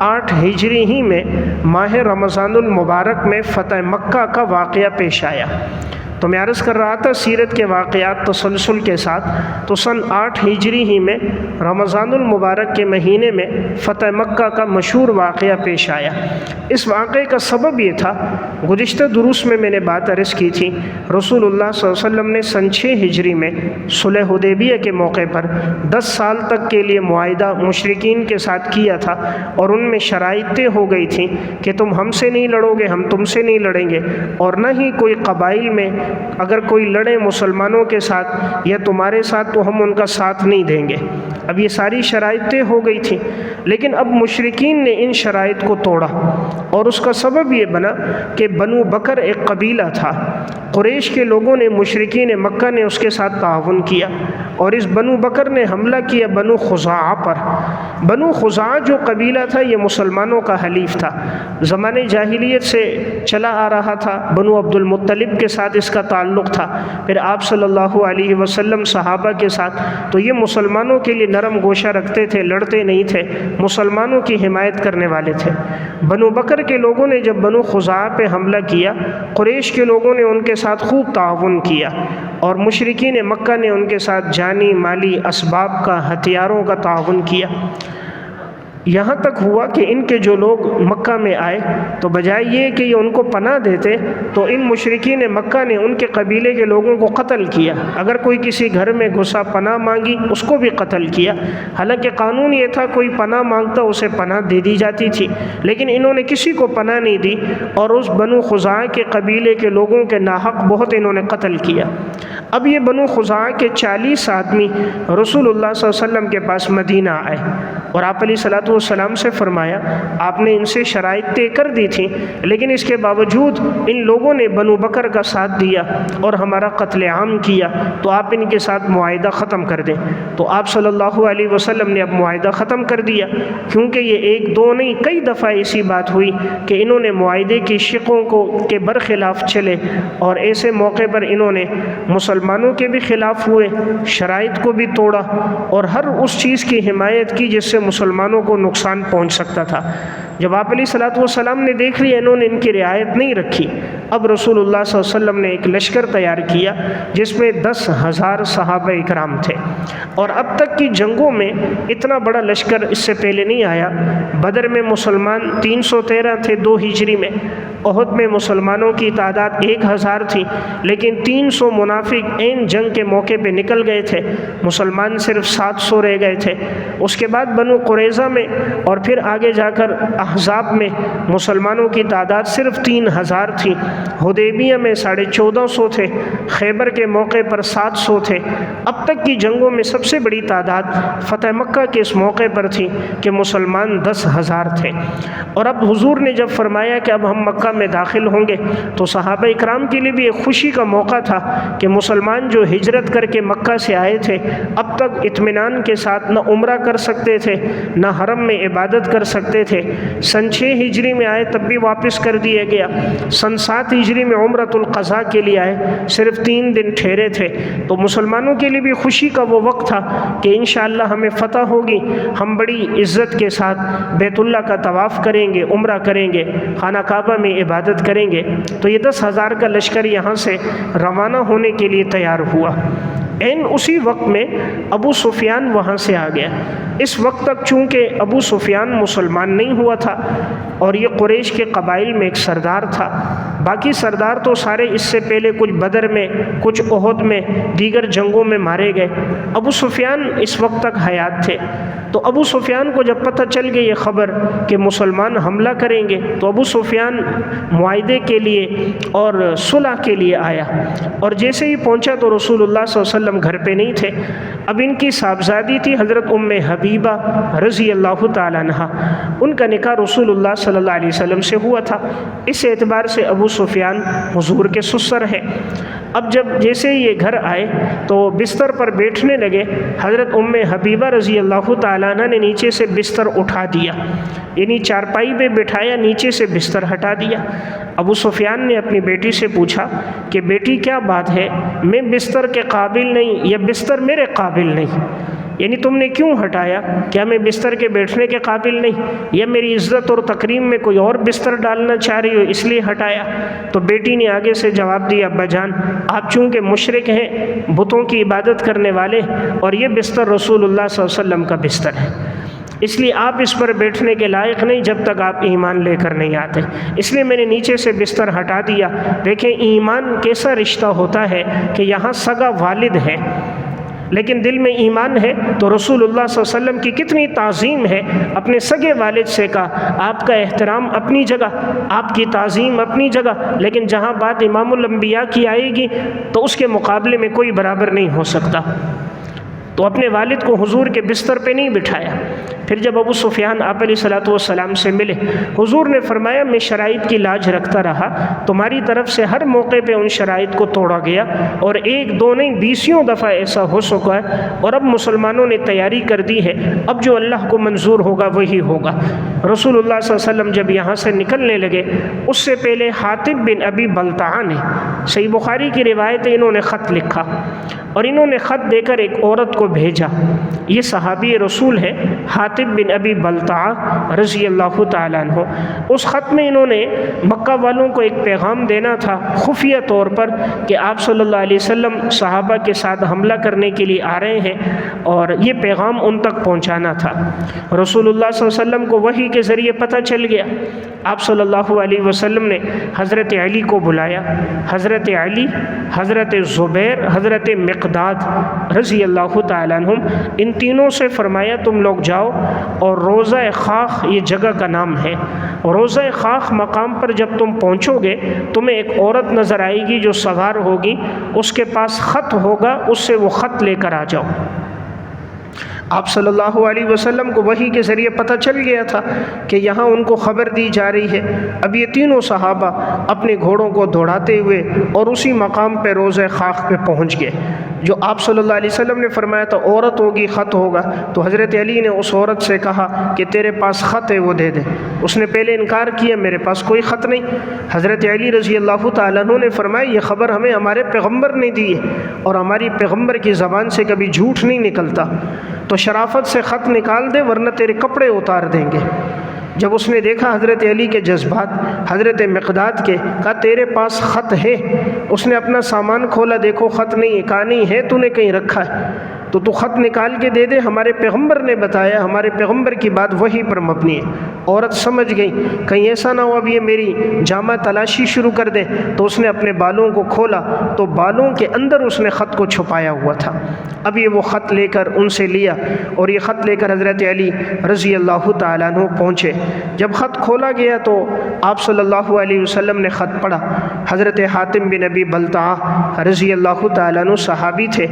8 ہجری ہی میں ماہ رمضان المبارک میں فتح مکہ کا واقعہ پیش آیا۔ تو میں عرض کر رہا تھا سیرت کے واقعات تسلسل کے ساتھ، تو سن 8 ہجری ہی میں رمضان المبارک کے مہینے میں فتح مکہ کا مشہور واقعہ پیش آیا۔ اس واقعے کا سبب یہ تھا، گزشتہ دروس میں نے بات عرض کی تھی، رسول اللہ صلی اللہ علیہ وسلم نے سن 6 ہجری میں صلح حدیبیہ کے موقع پر 10 سال تک کے لیے معاہدہ مشرکین کے ساتھ کیا تھا، اور ان میں شرائط طے ہو گئی تھیں کہ تم ہم سے نہیں لڑو گے، ہم تم سے نہیں لڑیں گے، اور نہ ہی کوئی قبائل میں اگر کوئی لڑے مسلمانوں کے ساتھ یا تمہارے ساتھ تو ہم ان کا ساتھ نہیں دیں گے۔ اب یہ ساری شرائط طے ہو گئی تھی، لیکن اب مشرکین نے ان شرائط کو توڑا، اور اس کا سبب یہ بنا کہ بنو بکر ایک قبیلہ تھا۔ قریش کے لوگوں نے، مشرکین مکہ نے اس کے ساتھ تعاون کیا، اور اس بنو بکر نے حملہ کیا بنو خزاعہ پر۔ بنو خزاعہ جو قبیلہ تھا یہ مسلمانوں کا حلیف تھا، زمانے جاہلیت سے چلا آ رہا تھا، بنو عبد المطلب کے ساتھ اس کا تعلق تھا، پھر آپ صلی اللہ علیہ وسلم صحابہ کے ساتھ، تو یہ مسلمانوں کے لیے نرم گوشہ رکھتے تھے، لڑتے نہیں تھے، مسلمانوں کی حمایت کرنے والے تھے۔ بنو بکر کے لوگوں نے جب بنو خزاعہ پہ حملہ کیا، قریش کے لوگوں نے ان کے ساتھ خوب تعاون کیا، اور مشرکین مکہ نے ان کے ساتھ جانی، مالی، اسباب کا، ہتھیاروں کا تعاون کیا۔ یہاں تک ہوا کہ ان کے جو لوگ مکہ میں آئے تو بجائے یہ کہ یہ ان کو پناہ دیتے، تو ان مشرکین مکہ نے ان کے قبیلے کے لوگوں کو قتل کیا۔ اگر کوئی کسی گھر میں گھسا، پناہ مانگی، اس کو بھی قتل کیا۔ حالانکہ قانون یہ تھا کوئی پناہ مانگتا اسے پناہ دے دی جاتی تھی، لیکن انہوں نے کسی کو پناہ نہیں دی، اور اس بنو خزاعہ کے قبیلے کے لوگوں کے ناحق بہت انہوں نے قتل کیا۔ اب یہ بنو خزاعہ کے 40 آدمی رسول اللہ صلی اللہ علیہ وسلم کے پاس مدینہ آئے، اور آپ علیہ الصلوۃ والسلام سے فرمایا، آپ نے ان سے شرائط طے کر دی تھی، لیکن اس کے باوجود ان لوگوں نے بنو بکر کا ساتھ دیا اور ہمارا قتل عام کیا، تو آپ ان کے ساتھ معاہدہ ختم کر دیں۔ تو آپ صلی اللہ علیہ وسلم نے اب معاہدہ ختم کر دیا، کیونکہ یہ ایک دو نہیں کئی دفعہ ایسی بات ہوئی کہ انہوں نے معاہدے کی شقوں کے برخلاف چلے، اور ایسے موقع پر انہوں نے مسلمانوں کے بھی خلاف ہوئے، شرائط کو بھی توڑا، اور ہر اس چیز کی حمایت کی جس سے مسلمانوں کو نقصان پہنچ سکتا تھا۔ جب آپ علیہ الصلوۃ والسلام نے دیکھ لیا انہوں نے ان کی رعایت نہیں رکھی، اب رسول اللہ صلی اللہ علیہ وسلم نے ایک لشکر تیار کیا جس میں 10,000 صحابہ اکرام تھے، اور اب تک کی جنگوں میں اتنا بڑا لشکر اس سے پہلے نہیں آیا۔ بدر میں مسلمان 313 تھے 2 ہجری میں، احد میں مسلمانوں کی تعداد 1000 تھی، لیکن 300 منافق عین جنگ کے موقع پہ نکل گئے تھے، مسلمان صرف 700 رہ گئے تھے۔ اس کے بعد بنو قریظہ میں اور پھر آگے جا کر احزاب میں مسلمانوں کی تعداد صرف 3000 تھی، حدیبیہ میں 1450 تھے، خیبر کے موقع پر 700 تھے۔ اب تک کی جنگوں میں سب سے بڑی تعداد فتح مکہ کے اس موقع پر تھی کہ مسلمان 10,000 تھے۔ اور اب حضور نے جب فرمایا کہ اب ہم مکہ میں داخل ہوں گے، تو صحابہ اکرام کے لیے بھی ایک خوشی کا موقع تھا کہ مسلمان جو ہجرت کر کے مکہ سے آئے تھے، اب تک اطمینان کے ساتھ نہ عمرہ کر سکتے تھے، نہ حرم میں عبادت کر سکتے تھے۔ سن 6 ہجری میں آئے تب بھی واپس کر دیا گیا، سن 7 ہجری میں عمرۃ القضاء کے لیے آئے، صرف 3 دن ٹھہرے تھے۔ تو مسلمانوں کے لیے بھی خوشی کا وہ وقت تھا کہ انشاءاللہ ہمیں فتح ہوگی، ہم بڑی عزت کے ساتھ بیت اللہ کا طواف کریں گے، عمرہ کریں گے، خانہ کعبہ میں عبادت کریں گے۔ تو یہ 10,000 کا لشکر یہاں سے روانہ ہونے کے لیے تیار ہوا۔ اسی وقت میں ابو سفیان وہاں سے آ گیا۔ اس وقت تک چونکہ ابو سفیان مسلمان نہیں ہوا تھا، اور یہ قریش کے قبائل میں ایک سردار تھا، باقی سردار تو سارے اس سے پہلے کچھ بدر میں، کچھ احد میں، دیگر جنگوں میں مارے گئے۔ ابو سفیان اس وقت تک حیات تھے۔ تو ابو سفیان کو جب پتہ چل گئی یہ خبر کہ مسلمان حملہ کریں گے، تو ابو سفیان معاہدے کے لیے اور صلح کے لیے آیا، اور جیسے ہی پہنچا تو رسول اللہ صلی اللہ علیہ وسلم گھر پہ نہیں تھے۔ اب ان کی صاحبزادی تھی حضرت ام حبیبہ رضی اللہ تعالیٰ عنہا، ان کا نکاح رسول اللہ صلی اللہ علیہ وسلم سے ہوا تھا، اس اعتبار سے ابو سفیان حضور کے سسر ہیں۔ اب جب جیسے ہی یہ گھر آئے تو بستر پر بیٹھنے لگے، حضرت ام حبیبہ رضی اللہ تعالیٰ عنہ نے نیچے سے بستر اٹھا دیا، یعنی چارپائی پہ بٹھایا، نیچے سے بستر ہٹا دیا۔ ابو سفیان نے اپنی بیٹی سے پوچھا کہ بیٹی کیا بات ہے، میں بستر کے قابل نہیں یا بستر میرے قابل نہیں؟ یعنی تم نے کیوں ہٹایا؟ کیا میں بستر کے بیٹھنے کے قابل نہیں، یا میری عزت اور تکریم میں کوئی اور بستر ڈالنا چاہ رہی ہو اس لیے ہٹایا؟ تو بیٹی نے آگے سے جواب دیا، ابا جان آپ چونکہ مشرک ہیں، بتوں کی عبادت کرنے والے، اور یہ بستر رسول اللہ صلی اللہ علیہ وسلم کا بستر ہے، اس لیے آپ اس پر بیٹھنے کے لائق نہیں جب تک آپ ایمان لے کر نہیں آتے، اس لیے میں نے نیچے سے بستر ہٹا دیا۔ دیکھیں ایمان کیسا رشتہ ہوتا ہے کہ یہاں سگا والد ہے لیکن دل میں ایمان ہے، تو رسول اللہ صلی اللہ علیہ وسلم کی کتنی تعظیم ہے اپنے سگے والد سے کا، آپ کا احترام اپنی جگہ، آپ کی تعظیم اپنی جگہ، لیکن جہاں بات امام الانبیاء کی آئے گی تو اس کے مقابلے میں کوئی برابر نہیں ہو سکتا۔ تو اپنے والد کو حضور کے بستر پہ نہیں بٹھایا۔ پھر جب ابو سفیان آپ علیہ الصلوۃ والسلام سے ملے، حضور نے فرمایا میں شرائط کی لاج رکھتا رہا، تمہاری طرف سے ہر موقع پہ ان شرائط کو توڑا گیا، اور ایک دو نہیں 20 دفعہ ایسا ہو سکا ہے، اور اب مسلمانوں نے تیاری کر دی ہے، اب جو اللہ کو منظور ہوگا وہی ہوگا۔ رسول اللہ صلی اللہ علیہ وسلم جب یہاں سے نکلنے لگے، اس سے پہلے حاطب بن ابی بلتعہ نے، صحیح بخاری کی روایت ہے، انہوں نے خط لکھا اور انہوں نے خط دے کر ایک عورت کو بھیجا۔ یہ صحابی رسول ہے حاطب بن ابی بلتعہ رضی اللہ تعالیٰ عنہ۔ اس خط میں انہوں نے مکہ والوں کو ایک پیغام دینا تھا خفیہ طور پر کہ آپ صلی اللہ علیہ وسلم صحابہ کے ساتھ حملہ کرنے کے لیے آ رہے ہیں، اور یہ پیغام ان تک پہنچانا تھا۔ رسول اللہ صلی اللہ علیہ وسلم کو وحی کے ذریعے پتہ چل گیا۔ آپ صلی اللہ علیہ وسلم نے حضرت علی کو بلایا، حضرت علی، حضرت زبیر، حضرت مقداد رضی اللہ تعالیٰ عنہم، ان تینوں سے فرمایا تم لوگ جاؤ اور روضہ خاخ، یہ جگہ کا نام ہے، روضہ خاخ مقام پر جب تم پہنچو گے تمہیں ایک عورت نظر آئے گی جو سوار ہوگی، اس کے پاس خط ہوگا، اس سے وہ خط لے کر آ جاؤ۔ آپ صلی اللہ علیہ وسلم کو وحی کے ذریعے پتہ چل گیا تھا کہ یہاں ان کو خبر دی جا رہی ہے۔ اب یہ تینوں صحابہ اپنے گھوڑوں کو دوڑاتے ہوئے اور اسی مقام پہ روضہ خاخ پہ پہنچ گئے جو آپ صلی اللہ علیہ وسلم نے فرمایا تھا عورت ہوگی خط ہوگا۔ تو حضرت علی نے اس عورت سے کہا کہ تیرے پاس خط ہے وہ دے دے۔ اس نے پہلے انکار کیا، میرے پاس کوئی خط نہیں۔ حضرت علی رضی اللہ تعالیٰ عنہ نے فرمایا یہ خبر ہمیں ہمارے پیغمبر نے دی ہے، اور ہماری پیغمبر کی زبان سے کبھی جھوٹ نہیں نکلتا، تو شرافت سے خط نکال دے ورنہ تیرے کپڑے اتار دیں گے۔ جب اس نے دیکھا حضرت علی کے جذبات، حضرت مقداد کے، کہا تیرے پاس خط ہے؟ اس نے اپنا سامان کھولا، دیکھو خط نہیں ہے، کہا نہیں ہے، تو نے کہیں رکھا ہے تو خط نکال کے دے دے، ہمارے پیغمبر نے بتایا، ہمارے پیغمبر کی بات وحی پر مبنی ہے۔ عورت سمجھ گئی کہیں ایسا نہ ہو اب یہ میری جامہ تلاشی شروع کر دے، تو اس نے اپنے بالوں کو کھولا تو بالوں کے اندر اس نے خط کو چھپایا ہوا تھا۔ اب یہ وہ خط لے کر ان سے لیا، اور یہ خط لے کر حضرت علی رضی اللہ تعالیٰ عنہ پہنچے۔ جب خط کھولا گیا تو آپ صلی اللہ علیہ وسلم نے خط پڑھا۔ حضرت حاتم بن ابی بلتعہ رضی اللہ تعالیٰ عنہ صحابی تھے۔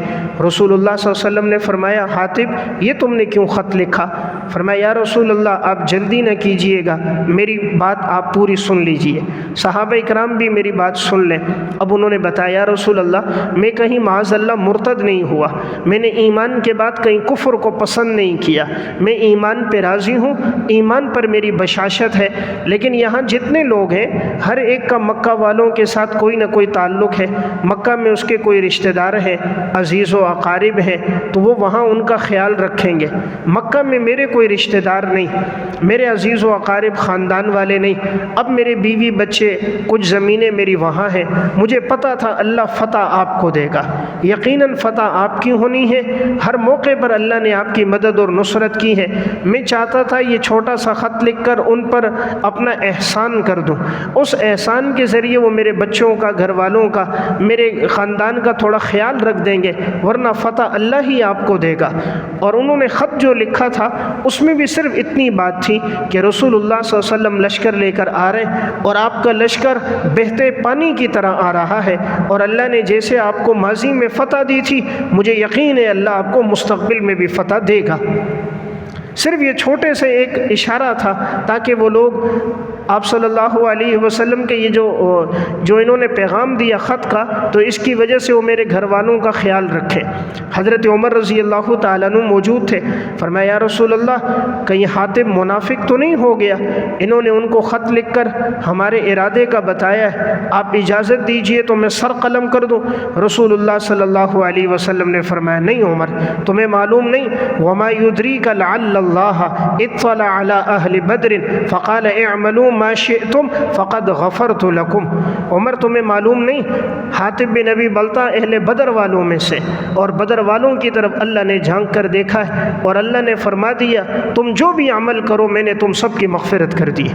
رسول اللہ صلی اللہ علیہ وسلم نے فرمایا حاتم یہ تم نے کیوں خط لکھا؟ فرمایا یا رسول اللہ آپ جلدی نہ کیجئے گا، میری بات آپ پوری سن لیجئے، صحابہ اکرام بھی میری بات سن لیں۔ اب انہوں نے بتایا یا رسول اللہ میں کہیں معاذ اللہ مرتد نہیں ہوا، میں نے ایمان کے بعد کہیں کفر کو پسند نہیں کیا، میں ایمان پہ راضی ہوں، ایمان پر میری بشاشت ہے، لیکن یہاں جتنے لوگ ہیں ہر ایک کا مکہ والوں کے ساتھ کوئی نہ کوئی تعلق ہے، مکہ میں اس کے کوئی رشتہ دار ہیں، عزیز و اقارب ہیں، تو وہ وہاں ان کا خیال رکھیں گے۔ مکہ میں میرے کوئی رشتہ دار نہیں، میرے عزیز و اقارب خاندان والے نہیں، اب میرے بیوی بچے کچھ زمینیں میری وہاں ہیں، مجھے پتا تھا اللہ فتح آپ کو دے گا، یقیناً فتح آپ کی ہونی ہے، ہر موقع پر اللہ نے آپ کی مدد اور نصرت کی ہے۔ میں چاہتا تھا یہ چھوٹا سا خط لکھ کر ان پر اپنا احسان کر دوں، اس احسان کے ذریعے وہ میرے بچوں کا، گھر والوں کا، میرے خاندان کا تھوڑا خیال رکھ دیں گے، ورنہ فتح اللہ ہی آپ کو دے گا۔ اور انہوں نے خط جو لکھا تھا اس میں بھی صرف اتنی بات تھی کہ رسول اللہ صلی اللہ علیہ وسلم لشکر لے کر آ رہے ہیں، اور آپ کا لشکر بہتے پانی کی طرح آ رہا ہے، اور اللہ نے جیسے آپ کو ماضی میں فتح دی تھی مجھے یقین ہے اللہ آپ کو مستقبل میں بھی فتح دے گا۔ صرف یہ چھوٹے سے ایک اشارہ تھا تاکہ وہ لوگ آپ صلی اللہ علیہ وسلم کے یہ جو انہوں نے پیغام دیا خط کا، تو اس کی وجہ سے وہ میرے گھر والوں کا خیال رکھے۔ حضرت عمر رضی اللہ تعالیٰ عنہ موجود تھے، فرمایا یا رسول اللہ کہیں حاتب منافق تو نہیں ہو گیا؟ انہوں نے ان کو خط لکھ کر ہمارے ارادے کا بتایا ہے، آپ اجازت دیجئے تو میں سر قلم کر دوں؟ رسول اللہ صلی اللہ علیہ وسلم نے فرمایا نہیں عمر، تمہیں معلوم نہیں وما يدريك لعل الله اطلع على اہل بدر فقال اعملوا ما شئتم فقد غفرت لكم۔ عمر تمہیں معلوم نہیں حاتب بن ابی بلتہ اہل بدر والوں میں سے، اور بدر والوں کی طرف اللہ نے جھانک کر دیکھا ہے اور اللہ نے فرما دیا تم جو بھی عمل کرو میں نے تم سب کی مغفرت کر دی۔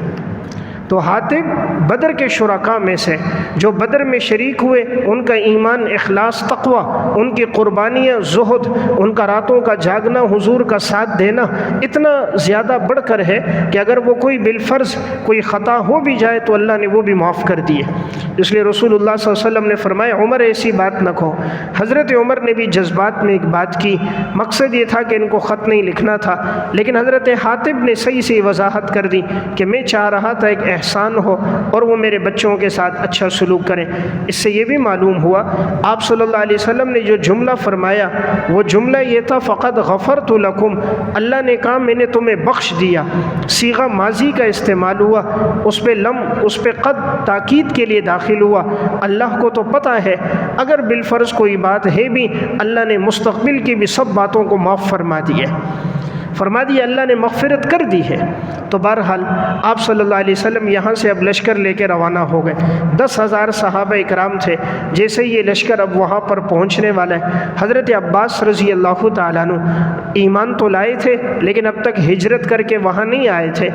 تو حاتب بدر کے شرکاء میں سے جو بدر میں شریک ہوئے، ان کا ایمان، اخلاص، تقوی، ان کی قربانیاں، زہد، ان کا راتوں کا جاگنا، حضور کا ساتھ دینا اتنا زیادہ بڑھ کر ہے کہ اگر وہ کوئی بالفرض کوئی خطا ہو بھی جائے تو اللہ نے وہ بھی معاف کر دیے۔ اس لیے رسول اللہ صلی اللہ علیہ وسلم نے فرمایا عمر ایسی بات نہ کہو۔ حضرت عمر نے بھی جذبات میں ایک بات کی، مقصد یہ تھا کہ ان کو خط نہیں لکھنا تھا، لیکن حضرت حاتب نے صحیح سے وضاحت کر دی کہ میں چاہ رہا تھا ایک احسان ہو اور وہ میرے بچوں کے ساتھ اچھا سلوک کریں۔ اس سے یہ بھی معلوم ہوا آپ صلی اللہ علیہ وسلم نے جو جملہ فرمایا وہ جملہ یہ تھا فقد غفرت لکم، اللہ نے کہا میں نے تمہیں بخش دیا، صیغہ ماضی کا استعمال ہوا، اس پہ لم، اس پہ قد تاکید کے لیے داخل ہوا۔ اللہ کو تو پتہ ہے اگر بالفرض کوئی بات ہے بھی، اللہ نے مستقبل کی بھی سب باتوں کو معاف فرما دیا اللہ نے مغفرت کر دی ہے۔ تو بہرحال آپ صلی اللہ علیہ وسلم یہاں سے اب لشکر لے کے روانہ ہو گئے۔ 10,000 صحابہ اکرام تھے۔ جیسے یہ لشکر اب وہاں پر پہنچنے والا ہے، حضرت عباس رضی اللہ تعالیٰ عنہ ایمان تو لائے تھے لیکن اب تک ہجرت کر کے وہاں نہیں آئے تھے۔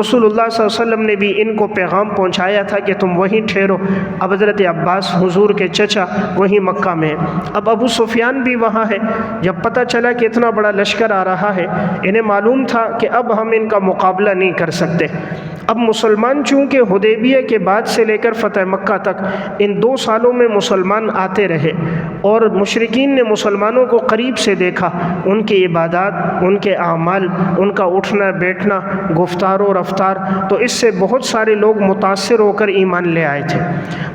رسول اللہ صلی اللہ علیہ وسلم نے بھی ان کو پیغام پہنچایا تھا کہ تم وہیں ٹھہرو۔ اب حضرت عباس حضور کے چچا وہیں مکہ میں ہیں۔ اب ابو سفیان بھی وہاں ہے۔ جب پتہ چلا کہ اتنا بڑا لشکر آ رہا ہے، انہیں معلوم تھا کہ اب ہم ان کا مقابلہ نہیں کر سکتے۔ اب مسلمان چونکہ حدیبیہ کے بعد سے لے کر فتح مکہ تک ان 2 سالوں میں مسلمان آتے رہے اور مشرکین نے مسلمانوں کو قریب سے دیکھا، ان کی عبادات، ان کے اعمال، ان کا اٹھنا بیٹھنا، گفتار و رفتار، تو اس سے بہت سارے لوگ متاثر ہو کر ایمان لے آئے تھے۔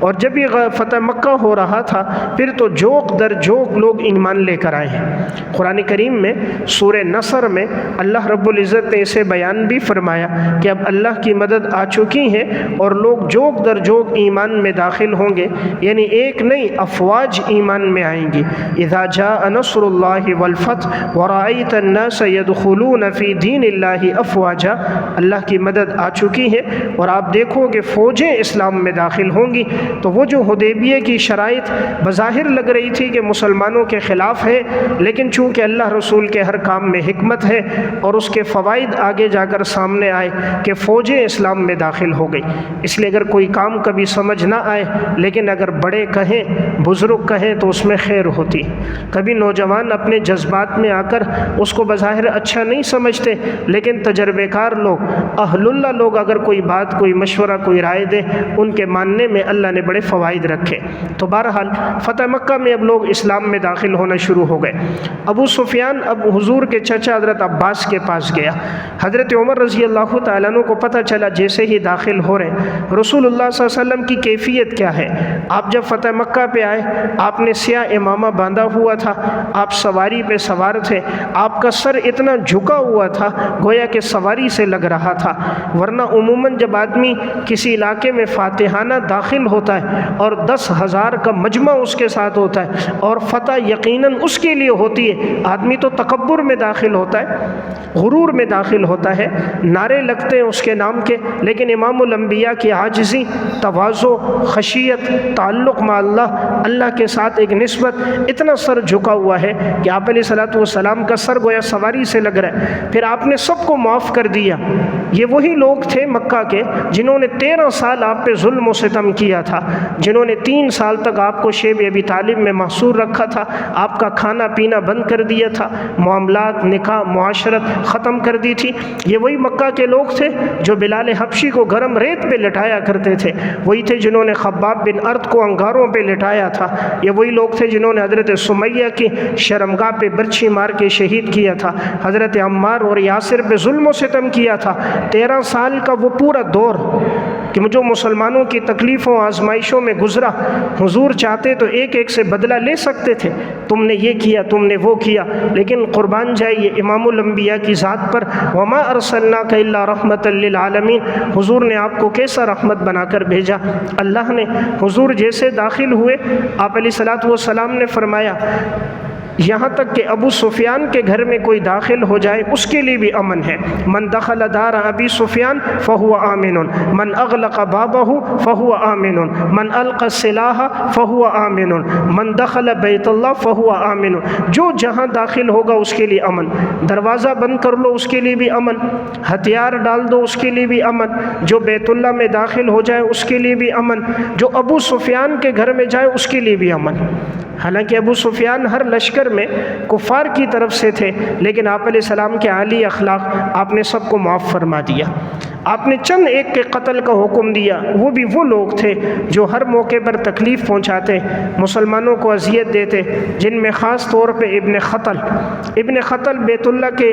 اور جب یہ فتح مکہ ہو رہا تھا پھر تو جوق در جوق لوگ ایمان لے کر آئے ہیں۔ قرآن کریم میں سورہ نصر میں اللہ رب العزت نے اسے بیان بھی فرمایا کہ اب اللہ کی مدد آ چکی ہے اور لوگ جوق در جوق ایمان میں داخل ہوں گے، یعنی ایک نہیں افواج ایمان میں آئیں گی۔ اذا جاء نصر اللہ والفتح ورأیت الناس يدخلون فی دین اللہ افواجا، اللہ کی مدد آ چکی ہے اور آپ دیکھو کہ فوجیں اسلام میں داخل ہوں گی۔ تو وہ جو حدیبیہ کی شرائط بظاہر لگ رہی تھی کہ مسلمانوں کے خلاف ہے، لیکن چونکہ اللہ رسول کے ہر کام میں حکمت ہے اور اس کے فوائد آگے جا کر سامنے آئے کہ فوجیں اسلام میں داخل ہو گئی۔ اس لیے اگر کوئی کام کبھی سمجھ نہ آئے لیکن اگر بڑے کہیں، بزرگ کہیں تو اس میں خیر ہوتی۔ کبھی نوجوان اپنے جذبات میں آ کر اس کو بظاہر اچھا نہیں سمجھتے، لیکن تجربے کار لوگ، اہل اللہ لوگ اگر کوئی بات، کوئی مشورہ، کوئی رائے دے، ان کے ماننے میں اللہ نے بڑے فوائد رکھے۔ تو بہرحال فتح مکہ میں اب لوگ اسلام میں داخل ہونا شروع ہو گئے۔ ابو سفیان اب حضور کے چچا حضرت عباس کے پاس گیا۔ حضرت عمر رضی اللہ تعالیٰ عنہ کو پتہ چلا جیسے ہی داخل ہو رہے ہیں رسول اللہ صلی اللہ علیہ وسلم کی کیفیت کیا ہے۔ آپ جب فتح مکہ پہ آئے آپ نے سیاہ امامہ باندھا ہوا تھا، آپ سواری پہ سوار تھے، آپ کا سر اتنا جھکا ہوا تھا گویا کہ سواری سے لگ رہا تھا، ورنہ عموماً جب آدمی کسی علاقے میں فاتحانہ داخل ہوتا ہے اور 10,000 کا مجمع اس کے ساتھ ہوتا ہے اور فتح یقیناً اس کے لیے ہوتی ہے، آدمی تو تکبر میں داخل ہوتا ہے، غرور میں داخل ہوتا ہے، نعرے لگتے ہیں اس کے نام کے، لیکن امام الانبیاء کی عاجزی، تواضع، خشیت، تعلق مع اللہ کے ساتھ ایک نسبت، اتنا سر جھکا ہوا ہے کہ آپ علیہ الصلوۃ والسلام کا سر گویا سواری سے لگ رہا ہے۔ پھر آپ نے سب کو معاف کر دیا۔ یہ وہی لوگ تھے مکہ کے جنہوں نے 13 سال آپ پہ ظلم و ستم کیا تھا، جنہوں نے 3 سال تک آپ کو شیب ابی طالب میں محصور رکھا تھا، آپ کا کھانا پینا بند کر دیا تھا، معاملات، نکاح، معاشرت ختم کر دی تھی۔ یہ وہی مکہ کے لوگ تھے جو بلال حبشی کو گرم ریت پہ لٹایا کرتے تھے، وہی تھے جنہوں نے خباب بن ارد کو انگاروں پہ لٹایا تھا، یہ وہی لوگ تھے جنہوں نے حضرت سمیہ کی شرمگاہ پہ برچھی مار کے شہید کیا تھا، حضرت عمار اور یاسر پہ ظلم و ستم کیا تھا۔ 13 سال کا وہ پورا دور کہ جو مسلمانوں کی تکلیفوں آزمائشوں میں گزرا، حضور چاہتے تو ایک ایک سے بدلہ لے سکتے تھے، تم نے یہ کیا، تم نے وہ کیا، لیکن قربان جائیے امام الانبیاء کی ذات پر، وما ارسلناک الا رحمۃ للعالمین، حضور نے آپ کو کیسا رحمت بنا کر بھیجا۔ اللہ نے حضور جیسے داخل ہوئے، آپ علیہ الصلوۃ والسلام نے فرمایا یہاں تک کہ ابو سفیان کے گھر میں کوئی داخل ہو جائے اس کے لیے بھی امن ہے، من دخل دار ابی سفیان فہو آمن، من اغلق بابہ فہو آمن، من القى السلاح فہو آمن، من دخل بیت اللہ فہو آمن، جو جہاں داخل ہوگا اس کے لیے امن، دروازہ بند کر لو اس کے لیے بھی امن، ہتھیار ڈال دو اس کے لیے بھی امن، جو بیت اللہ میں داخل ہو جائے اس کے لیے بھی امن، جو ابو سفیان کے گھر میں جائے اس کے لیے بھی امن۔ حالانکہ ابو سفیان ہر لشکر میں کفار کی طرف سے تھے، لیکن آپ علیہ السلام کے عالی اخلاق، آپ نے سب کو معاف فرما دیا۔ آپ نے چند ایک کے قتل کا حکم دیا، وہ بھی وہ لوگ تھے جو ہر موقع پر تکلیف پہنچاتے، مسلمانوں کو اذیت دیتے، جن میں خاص طور پہ ابن خطل بیت اللہ کے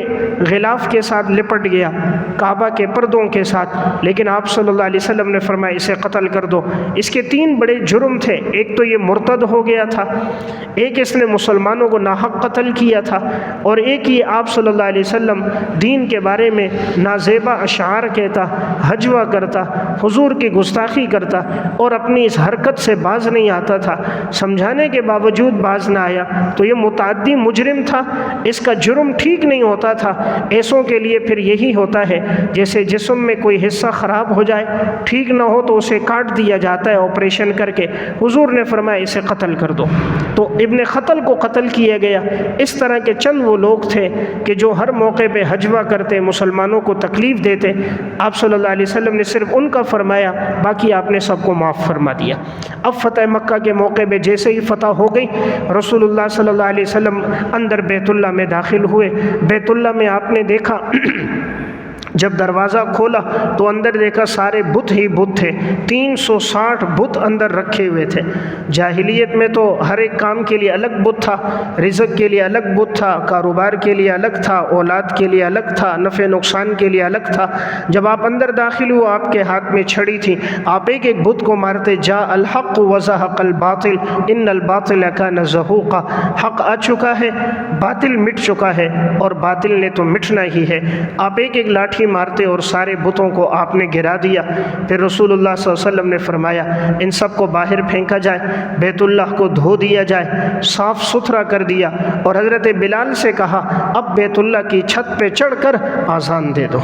غلاف کے ساتھ لپٹ گیا، کعبہ کے پردوں کے ساتھ، لیکن آپ صلی اللہ علیہ وسلم نے فرمایا اسے قتل کر دو۔ اس کے 3 بڑے جرم تھے، ایک تو یہ مرتد ہو گیا تھا، ایک اس نے مسلمانوں کو ناحق قتل کیا تھا، اور ایک یہ آپ صلی اللہ علیہ وسلم دین کے بارے میں نازیبا اشعار کہتا، حجوہ کرتا، حضور کی گستاخی کرتا، اور اپنی اس حرکت سے باز نہیں آتا تھا، سمجھانے کے باوجود باز نہ آیا، تو یہ متعدی مجرم تھا، اس کا جرم ٹھیک نہیں ہوتا تھا۔ ایسوں کے لیے پھر یہی ہوتا ہے جیسے جسم میں کوئی حصہ خراب ہو جائے، ٹھیک نہ ہو تو اسے کاٹ دیا جاتا ہے آپریشن کر کے، حضور نے فرمایا اسے قتل کر دو، تو ابن خطل کو قتل کیا گیا۔ اس طرح کے چند وہ لوگ تھے کہ جو ہر موقع پہ حجوہ کرتے، مسلمانوں کو تکلیف دیتے، آپ صلی اللہ علیہ وسلم نے صرف ان کا فرمایا، باقی آپ نے سب کو معاف فرما دیا۔ اب فتح مکہ کے موقع پہ جیسے ہی فتح ہو گئی، رسول اللہ صلی اللہ علیہ وسلم اندر بیت اللہ میں داخل ہوئے۔ بیت اللہ میں آپ نے دیکھا جب دروازہ کھولا تو اندر دیکھا سارے بت ہی بت تھے، 360 بت اندر رکھے ہوئے تھے۔ جاہلیت میں تو ہر ایک کام کے لیے الگ بت تھا، رزق کے لیے الگ بت تھا، کاروبار کے لیے الگ تھا، اولاد کے لیے الگ تھا، نفع نقصان کے لیے الگ تھا۔ جب آپ اندر داخل ہوئے آپ کے ہاتھ میں چھڑی تھی، آپ ایک ایک بت کو مارتے، جاء الحق وزہق الباطل ان الباطل کان زہوقا، حق آ چکا ہے، باطل مٹ چکا ہے، اور باطل نے تو مٹنا ہی ہے۔ آپ ایک ایک لاٹھی مارتے اور سارے بتوں کو آپ نے گرا دیا۔ پھر رسول اللہ صلی اللہ علیہ وسلم نے فرمایا ان سب کو باہر پھینکا جائے، بیت اللہ کو دھو دیا جائے، صاف ستھرا کر دیا، اور حضرت بلال سے کہا اب بیت اللہ کی چھت پہ چڑھ کر آذان دے دو۔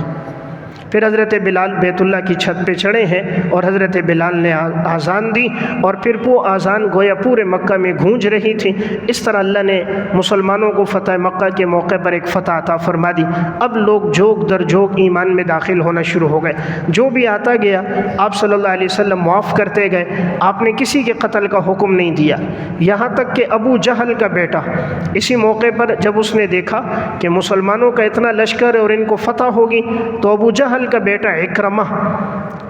پھر حضرت بلال بیت اللہ کی چھت پہ چڑھے ہیں اور حضرت بلال نے آذان دی، اور پھر وہ آذان گویا پورے مکہ میں گونج رہی تھی۔ اس طرح اللہ نے مسلمانوں کو فتح مکہ کے موقع پر ایک فتح عطا فرما دی۔ اب لوگ جوگ در جوگ ایمان میں داخل ہونا شروع ہو گئے، جو بھی آتا گیا آپ صلی اللہ علیہ وسلم معاف کرتے گئے، آپ نے کسی کے قتل کا حکم نہیں دیا، یہاں تک کہ ابو جہل کا بیٹا اسی موقع پر جب اس نے دیکھا کہ مسلمانوں کا اتنا لشکر ہے اور ان کو فتح ہوگی، تو ابو جہل کا بیٹا اکرمہ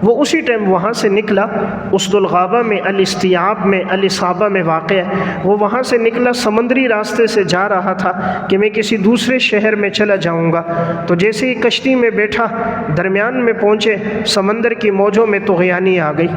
وہ اسی ٹائم وہاں سے نکلا، اسد الغابہ میں الاستیعاب میں الاصابہ میں واقع ہے، وہ وہاں سے نکلا، سمندری راستے سے جا رہا تھا کہ میں کسی دوسرے شہر میں چلا جاؤں گا، تو جیسے ہی کشتی میں بیٹھا درمیان میں پہنچے، سمندر کی موجوں میں طغیانی آ گئی۔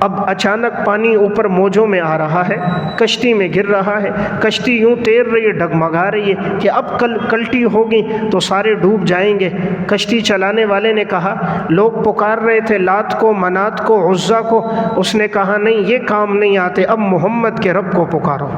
اب اچانک پانی اوپر موجوں میں آ رہا ہے، کشتی میں گر رہا ہے، کشتی یوں تیر رہی ہے، ڈگمگا رہی ہے کہ اب کلٹی ہوگی تو سارے ڈوب جائیں گے۔ کشتی چلانے والے نے کہا، لوگ پکار رہے تھے لات کو، منات کو، عزا کو، اس نے کہا نہیں یہ کام نہیں آتے، اب محمد کے رب کو پکارو۔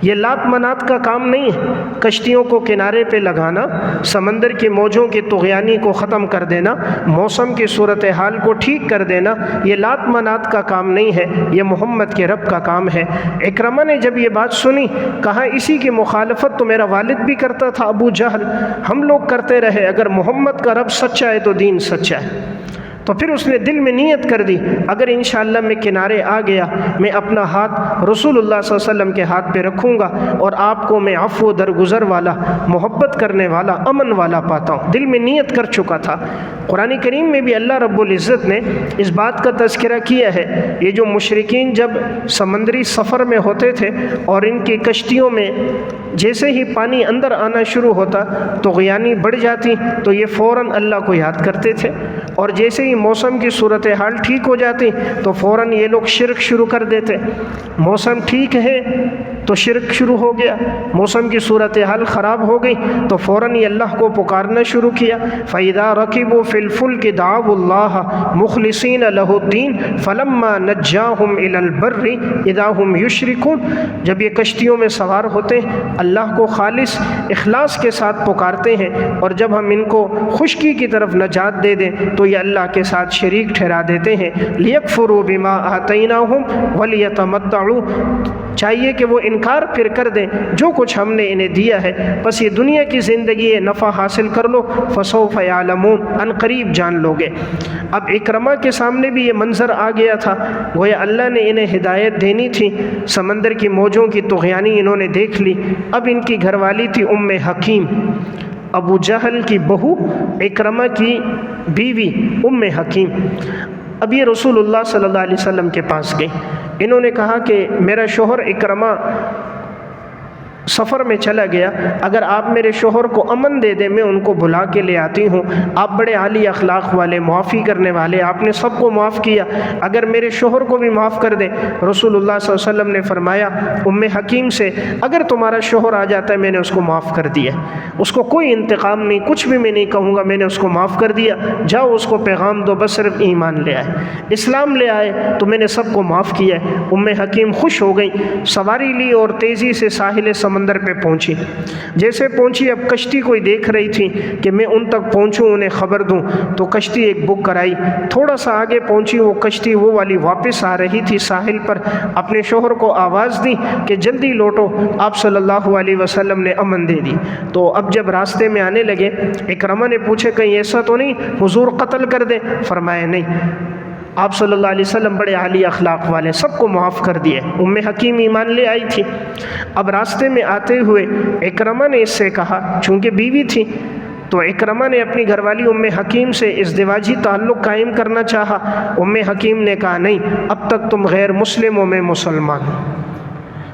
یہ لات منات کا کام نہیں ہے، کشتیوں کو کنارے پہ لگانا، سمندر کی موجوں کی طغیانی کو ختم کر دینا، موسم کی صورتحال کو ٹھیک کر دینا، یہ لات منات کا کام نہیں ہے، یہ محمد کے رب کا کام ہے۔ اکرمہ نے جب یہ بات سنی کہا اسی کی مخالفت تو میرا والد بھی کرتا تھا ابو جہل، ہم لوگ کرتے رہے، اگر محمد کا رب سچا ہے تو دین سچا ہے۔ تو پھر اس نے دل میں نیت کر دی اگر انشاءاللہ میں کنارے آ گیا، میں اپنا ہاتھ رسول اللہ صلی اللہ علیہ وسلم کے ہاتھ پہ رکھوں گا اور آپ کو میں عفو درگزر والا، محبت کرنے والا، امن والا پاتا ہوں۔ دل میں نیت کر چکا تھا۔ قرآن کریم میں بھی اللہ رب العزت نے اس بات کا تذکرہ کیا ہے، یہ جو مشرکین جب سمندری سفر میں ہوتے تھے اور ان کی کشتیوں میں جیسے ہی پانی اندر آنا شروع ہوتا تو غیانی بڑھ جاتی، تو یہ فوراً اللہ کو یاد کرتے تھے، اور جیسے ہی موسم کی صورتحال ٹھیک ہو جاتی تو فوراً یہ لوگ شرک شروع کر دیتے۔ موسم ٹھیک ہے تو شرک شروع ہو گیا، موسم کی صورتحال خراب ہو گئی تو فوراً یہ اللہ کو پکارنا شروع کیا۔ فَإِذَا رَكِبُوا فِي الْفُلْكِ دَعَوُا اللَّهَ مُخْلِصِينَ لَهُ الدِّينَ فَلَمَّا نَجَّاهُمْ إِلَى الْبَرِّ إِذَا هُمْ يُشْرِكُونَ، جب یہ کشتیوں میں سوار ہوتے ہیں اللہ کو خالص اخلاص کے ساتھ پکارتے ہیں، اور جب ہم ان کو خشکی کی طرف نجات دے دیں تو یہ اللہ کے ساتھ شریک ٹھہرا دیتے ہیں۔ لِيَكْفُرُوا بِمَا آتَيْنَاهُمْ وَلِيَتَمَتَّعُوا، چاہیے کہ وہ انکار پھر کر دیں جو کچھ ہم نے انہیں دیا ہے، بس یہ دنیا کی زندگی ہے، نفع حاصل کر لو، فَسَوْفَ يَعْلَمُونَ، ان قریب جان لو گے۔ اب اکرمہ کے سامنے بھی یہ منظر آ گیا تھا، گویا اللہ نے انہیں ہدایت دینی تھی، سمندر کی موجوں کی طغیانی انہوں نے دیکھ لی۔ اب ان کی گھر والی تھی ام حکیم، ابو جہل کی بہو، اکرمہ کی بیوی ام حکیم۔ اب یہ رسول اللہ صلی اللہ علیہ وسلم کے پاس گئی، انہوں نے کہا کہ میرا شوہر اکرمہ سفر میں چلا گیا، اگر آپ میرے شوہر کو امن دے دیں میں ان کو بلا کے لے آتی ہوں، آپ بڑے عالی اخلاق والے، معافی کرنے والے، آپ نے سب کو معاف کیا، اگر میرے شوہر کو بھی معاف کر دیں۔ رسول اللہ صلی اللہ علیہ وسلم نے فرمایا ام حکیم سے، اگر تمہارا شوہر آ جاتا ہے میں نے اس کو معاف کر دیا، اس کو کوئی انتقام نہیں، کچھ بھی میں نہیں کہوں گا، میں نے اس کو معاف کر دیا، جاؤ اس کو پیغام دو، بس صرف ایمان لے آئے، اسلام لے آئے تو میں نے سب کو معاف کیا ہے۔ ام حکیم خوش ہو گئی، سواری لی اور تیزی سے ساحل سمندر پہ پہنچی۔ جیسے پہنچی اب کشتی کوئی دیکھ رہی تھی کہ میں ان تک پہنچوں انہیں خبر دوں، تو کشتی ایک بک کرائی، تھوڑا سا آگے پہنچی، وہ کشتی وہ والی واپس آ رہی تھی ساحل پر، اپنے شوہر کو آواز دی کہ جلدی لوٹو، آپ صلی اللہ علیہ وسلم نے امن دے دی۔ تو اب جب راستے میں آنے لگے اکرمہ نے پوچھے کہیں ایسا تو نہیں حضور قتل کر دیں؟ فرمایا نہیں، آپ صلی اللہ علیہ وسلم بڑے عالی اخلاق والے، سب کو معاف کر دیے۔ ام حکیم ایمان لے آئی تھی۔ اب راستے میں آتے ہوئے اکرمہ نے اس سے کہا، چونکہ بیوی تھی تو اکرمہ نے اپنی گھر والی ام حکیم سے ازدواجی تعلق قائم کرنا چاہا۔ ام حکیم نے کہا نہیں، اب تک تم غیر مسلم ہو، میں مسلمان ہوں،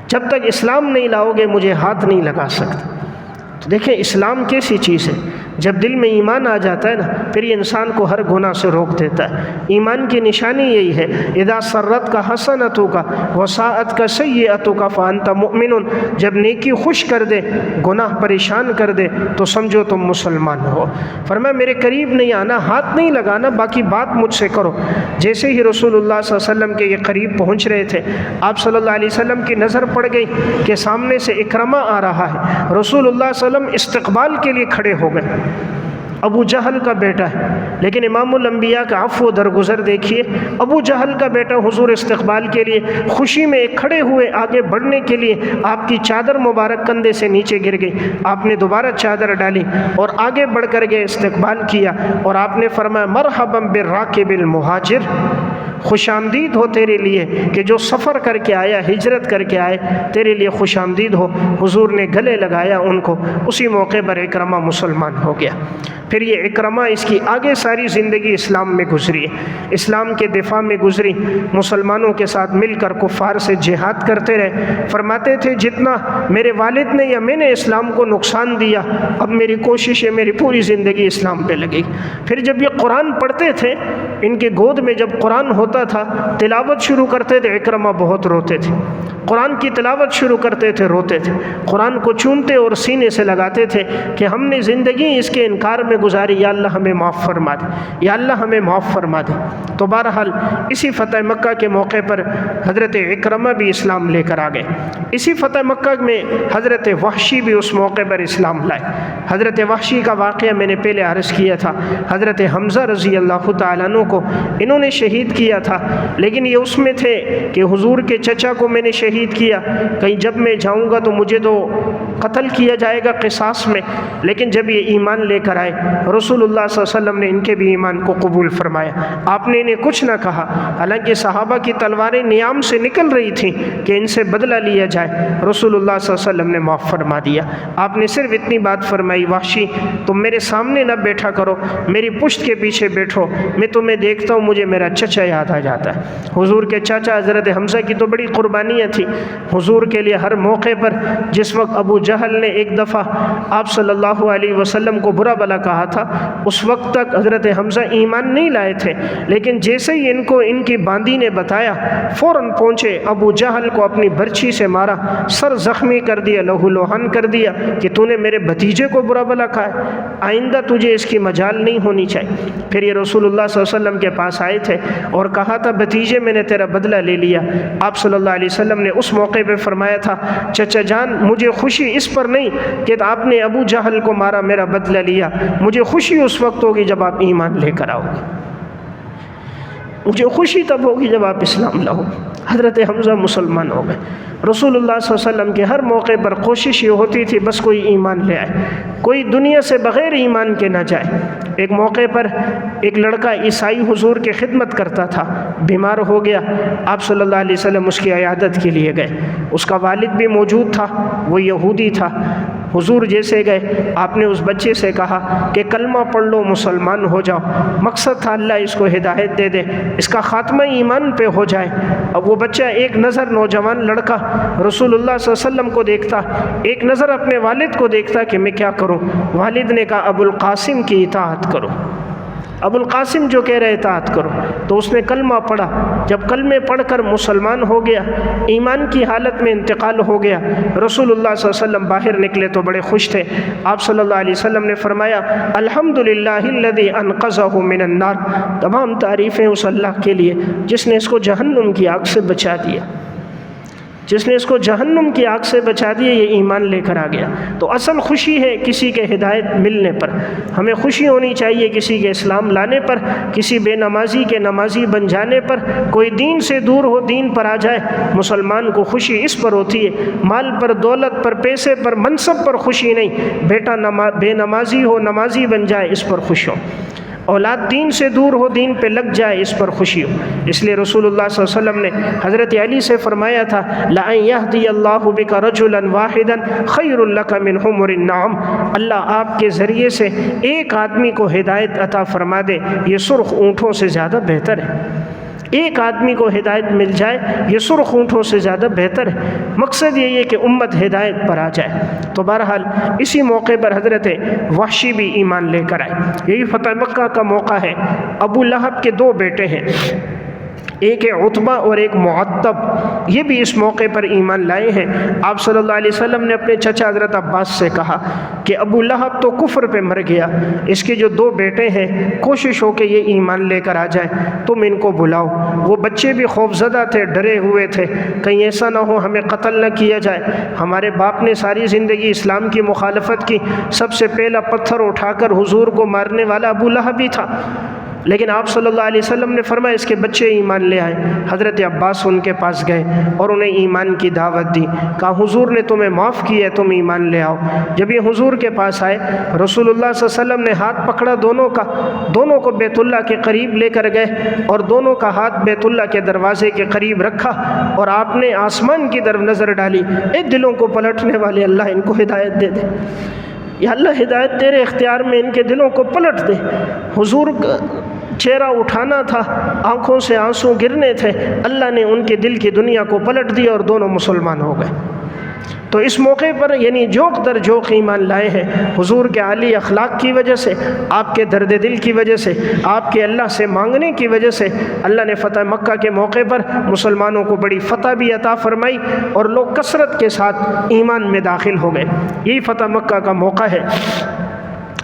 جب تک اسلام نہیں لاؤ گے مجھے ہاتھ نہیں لگا سکتے۔ تو دیکھیں اسلام کیسی چیز ہے، جب دل میں ایمان آ جاتا ہے نا پھر یہ انسان کو ہر گناہ سے روک دیتا ہے۔ ایمان کی نشانی یہی ہے، اذا سرت کا حسنتوں کا وساعت کا سیئتوں کا فانت مؤمن، جب نیکی خوش کر دے گناہ پریشان کر دے تو سمجھو تم مسلمان ہو۔ فرمایا میرے قریب نہیں آنا، ہاتھ نہیں لگانا، باقی بات مجھ سے کرو۔ جیسے ہی رسول اللہ صلی اللہ علیہ وسلم کے یہ قریب پہنچ رہے تھے، آپ صلی اللہ علیہ وسلم کی نظر پڑ گئی کہ سامنے سے اکرمہ آ رہا ہے۔ رسول اللہ صلی اللہ علیہ وسلم استقبال کے لیے کھڑے ہو گئے، ابو جہل کا بیٹا ہے، لیکن امام الانبیاء کا عفو و درگزر دیکھیے، ابو جہل کا بیٹا حضور استقبال کے لیے خوشی میں کھڑے ہوئے، آگے بڑھنے کے لیے آپ کی چادر مبارک کندھے سے نیچے گر گئی، آپ نے دوبارہ چادر ڈالی اور آگے بڑھ کر گئے، استقبال کیا، اور آپ نے فرمایا مرحبا بالراکب المہاجر، خوش آمدید ہو تیرے لیے کہ جو سفر کر کے آیا، ہجرت کر کے آئے، تیرے لیے خوش آمدید ہو۔ حضور نے گلے لگایا ان کو، اسی موقع پر اکرمہ مسلمان ہو گیا۔ پھر یہ اکرمہ اس کی آگے ساری زندگی اسلام میں گزری، اسلام کے دفاع میں گزری، مسلمانوں کے ساتھ مل کر کفار سے جہاد کرتے رہے۔ فرماتے تھے جتنا میرے والد نے یا میں نے اسلام کو نقصان دیا، اب میری کوشش ہے میری پوری زندگی اسلام پہ لگے گی۔ پھر جب یہ قرآن پڑھتے تھے، ان کے گود میں جب قرآن ہوتا تھا، تلاوت شروع کرتے تھے، اکرمہ بہت روتے تھے، قرآن کی تلاوت شروع کرتے تھے، روتے تھے، قرآن کو چومتے اور سینے سے لگاتے تھے کہ ہم نے زندگی اس کے انکار میں گزاری، یا اللہ ہمیں معاف فرما دے، یا اللہ ہمیں معاف فرما دے۔ تو بہرحال اسی فتح مکہ کے موقع پر حضرت اکرمہ بھی اسلام لے کر آ گئے۔ اسی فتح مکہ میں حضرت وحشی بھی اس موقع پر اسلام لائے۔ حضرت وحشی کا واقعہ میں نے پہلے عرض کیا تھا، حضرت حمزہ رضی اللہ تعالیٰ عنہ کو انہوں نے شہید کیا تھا، لیکن یہ اس میں تھے کہ حضور کے چچا کو میں نے شہید کیا، کہیں جب میں جاؤں گا تو مجھے تو قتل کیا جائے گا قصاص میں، لیکن جب یہ ایمان لے کر آئے رسول اللہ صلی اللہ علیہ وسلم نے ان کے بھی ایمان کو قبول فرمایا، آپ نے نے کچھ نہ کہا، حالانکہ صحابہ کی تلواریں نیام سے نکل رہی تھیں کہ ان سے بدلہ لیا جائے۔ رسول اللہ صلی اللہ علیہ وسلم نے معاف فرما دیا۔ آپ نے صرف اتنی بات فرمائی، وحشی تم میرے سامنے نہ بیٹھا کرو، میری پشت کے پیچھے بیٹھو، میں تمہیں دیکھتا ہوں مجھے میرا چچا یاد آ جاتا ہے۔ حضور کے چاچا حضرت حمزہ کی تو بڑی قربانیاں تھیں حضور کے لیے ہر موقع پر۔ جس وقت ابو جہل نے ایک دفعہ آپ صلی اللہ علیہ وسلم کو برا بلا کہا تھا، اس وقت تک حضرت حمزہ ایمان نہیں لائے تھے، لیکن جیسے ہی ان کو ان کی باندی نے بتایا فوراً پہنچے، ابو جہل کو اپنی برچھی سے مارا، سر زخمی کر دیا، لہو لوہان کر دیا کہ تو نے میرے بھتیجے کو برا بلا کہا ہے، آئندہ تجھے اس کی مجال نہیں ہونی چاہیے۔ پھر یہ رسول اللہ صلی اللہ علیہ وسلم کے پاس آئے تھے اور کہا تھا بھتیجے میں نے تیرا بدلہ لے لیا۔ آپ صلی اللہ علیہ وسلم نے اس موقع پہ فرمایا تھا چچا جان مجھے خوشی اس پر نہیں کہ آپ نے ابو جہل کو مارا، میرا بدلہ لیا، مجھے خوشی اس وقت ہوگی جب آپ ایمان لے کر آؤ گے، مجھے خوشی تب ہوگی جب آپ اسلام لاؤ۔ حضرت حمزہ مسلمان ہو گئے۔ رسول اللہ صلی اللہ علیہ وسلم کے ہر موقع پر کوشش یہ ہوتی تھی بس کوئی ایمان لے آئے، کوئی دنیا سے بغیر ایمان کے نہ جائے۔ ایک موقع پر ایک لڑکا عیسائی حضور کی خدمت کرتا تھا، بیمار ہو گیا، آپ صلی اللہ علیہ وسلم اس کی عیادت کے لیے گئے، اس کا والد بھی موجود تھا، وہ یہودی تھا۔ حضور جیسے گئے آپ نے اس بچے سے کہا کہ کلمہ پڑھ لو مسلمان ہو جاؤ، مقصد تھا اللہ اس کو ہدایت دے دے، اس کا خاتمہ ایمان پہ ہو جائے۔ اب وہ بچہ ایک نظر نوجوان لڑکا رسول اللہ صلی اللہ علیہ وسلم کو دیکھتا، ایک نظر اپنے والد کو دیکھتا کہ میں کیا کروں۔ والد نے کہا ابو القاسم کی اطاعت کرو، ابو القاسم جو کہہ رہے اطاعت کرو۔ تو اس نے کلمہ پڑھا، جب کلمے پڑھ کر مسلمان ہو گیا، ایمان کی حالت میں انتقال ہو گیا، رسول اللہ صلی اللہ علیہ وسلم باہر نکلے تو بڑے خوش تھے۔ آپ صلی اللہ علیہ وسلم نے فرمایا الحمدللہ الذی انقذہ من النار، تمام تعریفیں اس اللہ کے لیے جس نے اس کو جہنم کی آگ سے بچا دیا، جس نے اس کو جہنم کی آگ سے بچا دیا، یہ ایمان لے کر آ گیا۔ تو اصل خوشی ہے کسی کے ہدایت ملنے پر، ہمیں خوشی ہونی چاہیے کسی کے اسلام لانے پر، کسی بے نمازی کے نمازی بن جانے پر، کوئی دین سے دور ہو دین پر آ جائے، مسلمان کو خوشی اس پر ہوتی ہے، مال پر، دولت پر، پیسے پر، منصب پر خوشی نہیں، بیٹا بے نمازی ہو نمازی بن جائے اس پر خوش ہو، اولاد دین سے دور ہو دین پہ لگ جائے اس پر خوشی ہو۔ اس لیے رسول اللہ صلی اللہ علیہ وسلم نے حضرت علی سے فرمایا تھا لَأَن يَهْدِيَ اللَّهُ بِكَ رَجُلًا وَاحِدًا خَيْرٌ لَكَ مِنْ حُمُرِ النَّعَمِ، اللہ آپ کے ذریعے سے ایک آدمی کو ہدایت عطا فرما دے، یہ سرخ اونٹوں سے زیادہ بہتر ہے۔ ایک آدمی کو ہدایت مل جائے یہ سرخ اونٹوں سے زیادہ بہتر ہے۔ مقصد یہ ہے کہ امت ہدایت پر آ جائے۔ تو بہرحال اسی موقع پر حضرت وحشی بھی ایمان لے کر آئے۔ یہی فتح مکہ کا موقع ہے۔ ابو لہب کے دو بیٹے ہیں، ایک ہے عتبہ اور ایک معتب، یہ بھی اس موقع پر ایمان لائے ہیں۔ آپ صلی اللہ علیہ وسلم نے اپنے چچا حضرت عباس سے کہا کہ ابو لہب تو کفر پہ مر گیا، اس کے جو دو بیٹے ہیں کوشش ہو کہ یہ ایمان لے کر آ جائیں، تم ان کو بلاؤ۔ وہ بچے بھی خوفزدہ تھے، ڈرے ہوئے تھے کہیں ایسا نہ ہو ہمیں قتل نہ کیا جائے، ہمارے باپ نے ساری زندگی اسلام کی مخالفت کی، سب سے پہلا پتھر اٹھا کر حضور کو مارنے والا ابو لہب ہی تھا۔ لیکن آپ صلی اللہ علیہ وسلم نے فرمایا اس کے بچے ایمان لے آئے۔ حضرت عباس ان کے پاس گئے اور انہیں ایمان کی دعوت دی، کہا حضور نے تمہیں معاف کیا ہے، تم ایمان لے آؤ۔ جب یہ حضور کے پاس آئے، رسول اللہ صلی اللہ علیہ وسلم نے ہاتھ پکڑا دونوں کا، دونوں کو بیت اللہ کے قریب لے کر گئے اور دونوں کا ہاتھ بیت اللہ کے دروازے کے قریب رکھا اور آپ نے آسمان کی طرف نظر ڈالی، اے دلوں کو پلٹنے والے اللہ ان کو ہدایت دے دے، یا اللہ ہدایت تیرے اختیار میں، ان کے دلوں کو پلٹ دے۔ حضور چہرہ اٹھانا تھا، آنکھوں سے آنسو گرنے تھے، اللہ نے ان کے دل کی دنیا کو پلٹ دیا اور دونوں مسلمان ہو گئے۔ تو اس موقع پر یعنی جوق در جوق ایمان لائے ہیں، حضور کے عالی اخلاق کی وجہ سے، آپ کے درد دل کی وجہ سے، آپ کے اللہ سے مانگنے کی وجہ سے اللہ نے فتح مکہ کے موقع پر مسلمانوں کو بڑی فتح بھی عطا فرمائی اور لوگ کثرت کے ساتھ ایمان میں داخل ہو گئے۔ یہی فتح مکہ کا موقع ہے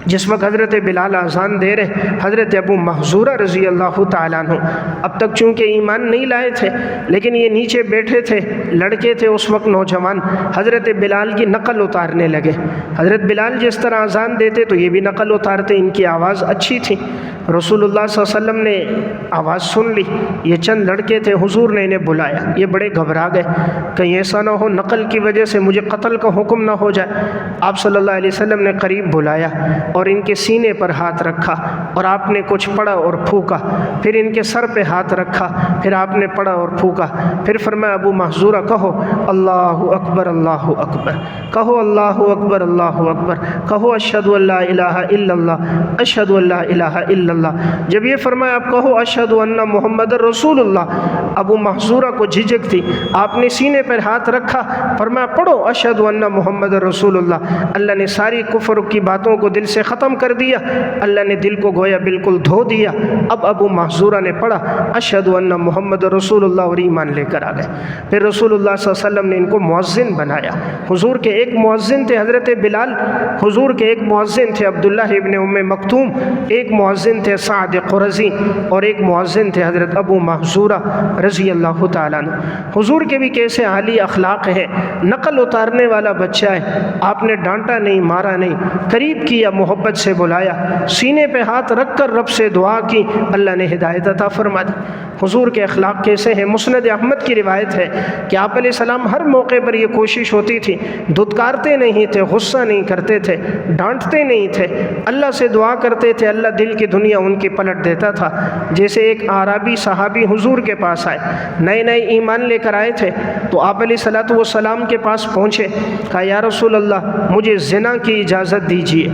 جس وقت حضرت بلال اذان دے رہے، حضرت ابو محذورہ رضی اللہ تعالیٰ عنہ اب تک چونکہ ایمان نہیں لائے تھے لیکن یہ نیچے بیٹھے تھے، لڑکے تھے اس وقت نوجوان، حضرت بلال کی نقل اتارنے لگے۔ حضرت بلال جس طرح اذان دیتے تو یہ بھی نقل اتارتے، ان کی آواز اچھی تھی۔ رسول اللہ صلی اللہ علیہ وسلم نے آواز سن لی، یہ چند لڑکے تھے، حضور نے انہیں بلایا، یہ بڑے گھبرا گئے کہیں ایسا نہ ہو نقل کی وجہ سے مجھے قتل کا حکم نہ ہو جائے۔ آپ صلی اللہ علیہ وسلم نے قریب بلایا، اور ان کے سینے پر ہاتھ رکھا اور آپ نے کچھ پڑھا اور پھونکا، پھر ان کے سر پہ ہاتھ رکھا، پھر آپ نے پڑھا اور پھونکا، پھر فرمایا ابو محذورہ کہو اللہ اکبر اللہ اکبر، کہو اللہ اکبر اللہ اکبر، کہو اشہد ان لا الہ الا اللہ اشہد ان لا الہ الا اللہ۔ جب یہ فرمایا آپ کہو اشہد ان محمد رسول اللہ، ابو محذورہ کو جھجک تھی، آپ نے سینے پر ہاتھ رکھا، فرمایا پڑھو اشہد ان محمد رسول اللہ۔ اللہ نے ساری کفر کی باتوں کو دل سے ختم کر دیا، اللہ نے دل کو گویا بالکل دھو دیا۔ اب ابو محذورہ نے پڑھا اشہد ان محمد رسول اللہ اور ایمان لے کر آ گئے۔ پھر رسول اللہ صلی اللہ علیہ وسلم نے ان کو مؤذن بنایا۔ حضور کے ایک مؤذن تھے حضرت بلال، حضور کے ایک مؤذن تھے عبداللہ ابن ام مکتوم، ایک مؤذن تھے سعد قرظی، اور ایک مؤذن تھے حضرت ابو محذورہ رضی اللہ تعالیٰ عنہ۔ حضور کے بھی کیسے عالی اخلاق ہے، نقل اتارنے والا بچہ ہے، آپ نے ڈانٹا نہیں، مارا نہیں، قریب کیا، محبت سے بلایا، سینے پہ ہاتھ رکھ کر رب سے دعا کی، اللہ نے ہدایت عطا فرما دی۔ حضور کے اخلاق کیسے ہیں؟ مسند احمد کی روایت ہے کہ آپ علیہ السلام ہر موقع پر یہ کوشش ہوتی تھی، دھتکارتے نہیں تھے، غصہ نہیں کرتے تھے، ڈانٹتے نہیں تھے، اللہ سے دعا کرتے تھے، اللہ دل کی دنیا ان کی پلٹ دیتا تھا۔ جیسے ایک اعرابی صحابی حضور کے پاس آئے، نئے نئے ایمان لے کر آئے تھے، تو آپ علیہ السلام کے پاس پہنچے، کہا یا رسول اللہ مجھے زنا کی اجازت دیجیے۔